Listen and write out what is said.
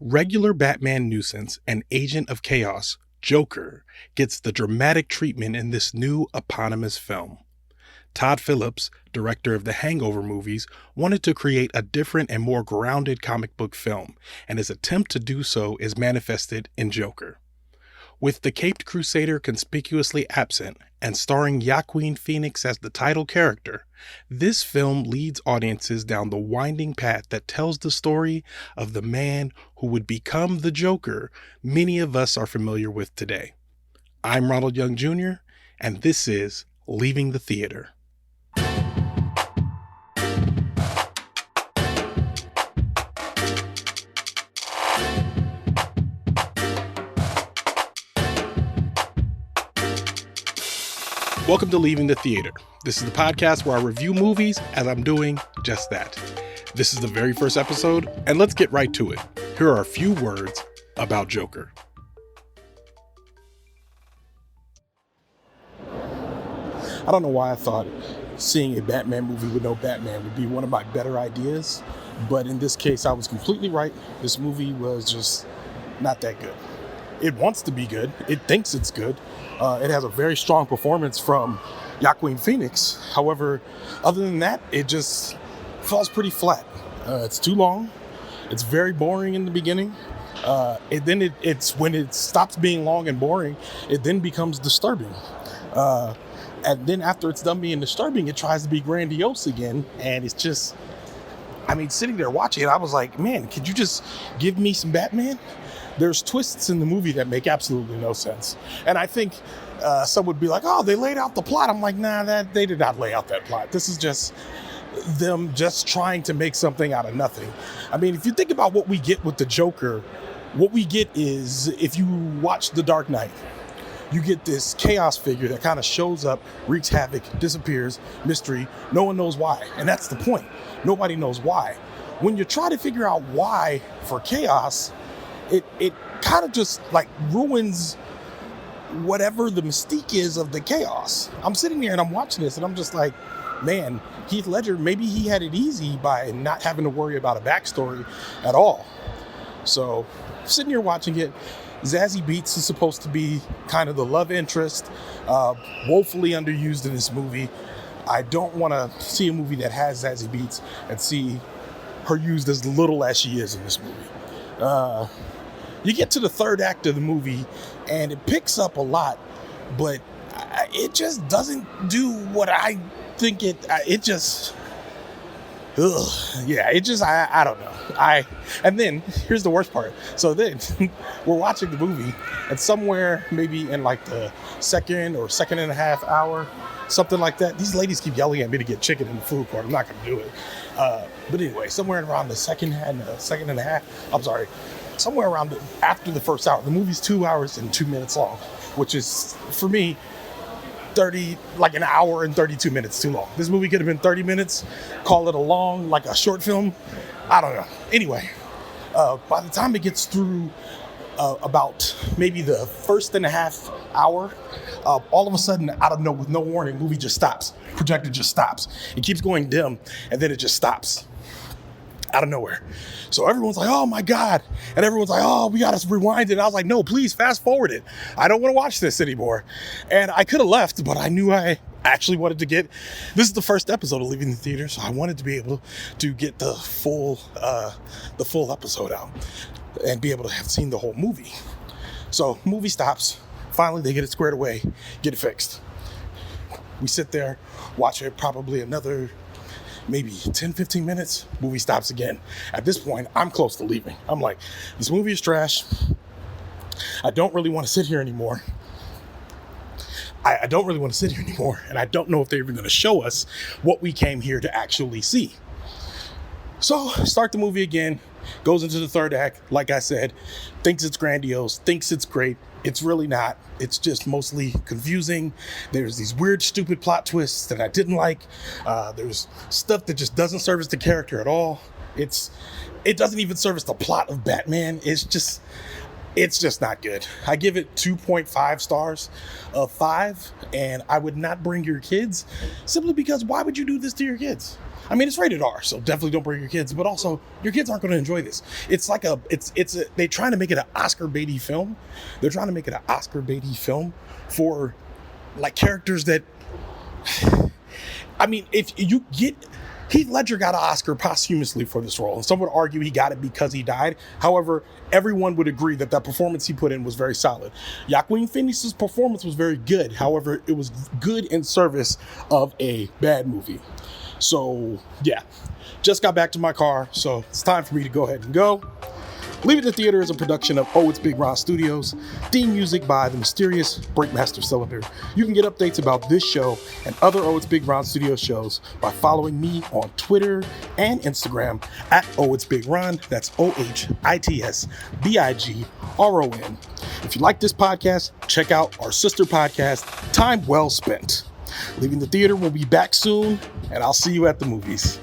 Regular Batman nuisance and agent of chaos, Joker, gets the dramatic treatment in this new eponymous film. Todd Phillips, director of the Hangover movies, wanted to create a different and more grounded comic book film, and his attempt to do so is manifested in Joker. With the caped crusader conspicuously absent and starring Joaquin Phoenix as the title character, this film leads audiences down the winding path that tells the story of the man who would become the Joker many of us are familiar with today. I'm Ronald Young Jr., and this is Leaving the Theater. Welcome to Leaving the Theater. This is the podcast where I review movies as I'm doing just that. This is the very first episode, and let's get right to it. Here are a few words about Joker. I don't know why I thought seeing a Batman movie with no Batman would be one of my better ideas, but in this case, I was completely right. This movie was just not that good. It wants to be good. It thinks it's good. It has a very strong performance from Joaquin Phoenix. However, other than that, it just falls pretty flat. It's too long. It's very boring in the beginning. It's when it stops being long and boring, it then becomes disturbing. And then after it's done being disturbing, it tries to be grandiose again. And it's just, sitting there watching it, I was like, man, could you just give me some Batman? There's twists in the movie that make absolutely no sense. And I think some would be like, oh, they laid out the plot. I'm like, nah, they did not lay out that plot. This is just them just trying to make something out of nothing. If you think about what we get with the Joker, what we get is, if you watch The Dark Knight, you get this chaos figure that kind of shows up, wreaks havoc, disappears, mystery. No one knows why. And that's the point. Nobody knows why. When you try to figure out why for chaos, it kind of just like ruins whatever the mystique is of the chaos. I'm sitting there and I'm watching this and I'm just like, man, Heath Ledger, maybe he had it easy by not having to worry about a backstory at all. So sitting here watching it, Zazie Beetz is supposed to be kind of the love interest, woefully underused in this movie. I don't want to see a movie that has Zazie Beetz and see her used as little as she is in this movie. You get to the third act of the movie and it picks up a lot, but it just doesn't do what I think I don't know. And then here's the worst part. So then we're watching the movie and somewhere maybe in like the second and a half hour, something like that, these ladies keep yelling at me to get chicken in the food court. I'm not going to do it. But anyway, somewhere around the second and a half, somewhere around after the first hour. The movie's 2 hours and 2 minutes long, which is, for me, an hour and 32 minutes too long. This movie could have been 30 minutes. Call it a short film. I don't know. Anyway, by the time it gets through about maybe the first and a half hour, all of a sudden, with no warning, movie just stops. Projector just stops. It keeps going dim, and then it just stops out of nowhere. So everyone's like, oh my God. And everyone's like, oh, we got to rewind it. And I was like, no, please fast forward it. I don't want to watch this anymore. And I could have left, but I knew I actually wanted to this is the first episode of Leaving the Theater. So I wanted to be able to get the full episode out and be able to have seen the whole movie. So movie stops. Finally, they get it squared away, get it fixed. We sit there, watch it probably another maybe 10, 15 minutes, movie stops again. At this point, I'm close to leaving. I'm like, this movie is trash. I don't really want to sit here anymore. I don't really want to sit here anymore. And I don't know if they're even going to show us what we came here to actually see. So start the movie again, goes into the third act. Like I said, thinks it's grandiose, thinks it's great. It's really not. It's just mostly confusing. There's these weird, stupid plot twists that I didn't like. There's stuff that just doesn't service the character at all. It doesn't even service the plot of Batman. It's just not good. I give it 2.5 stars of 5, and I would not bring your kids simply because why would you do this to your kids? I mean, it's rated R, so definitely don't bring your kids. But also, your kids aren't going to enjoy this. It's like they're trying to make it an Oscar baity film. They're trying to make it an Oscar baity film for like characters that. I mean, if you get. Heath Ledger got an Oscar posthumously for this role, and some would argue he got it because he died. However, everyone would agree that performance he put in was very solid. Joaquin Phoenix's performance was very good. However, it was good in service of a bad movie. So, yeah. Just got back to my car, so it's time for me to go ahead and go. Leave It to Theater is a production of Oh It's Big Ron Studios. Theme music by the mysterious Breakmaster Cylinder. You can get updates about this show and other Oh It's Big Ron Studios shows by following me on Twitter and Instagram at Oh It's Big Ron. That's OhitsBigRon. If you like this podcast, check out our sister podcast, Time Well Spent. Leaving the Theater will be back soon, and I'll see you at the movies.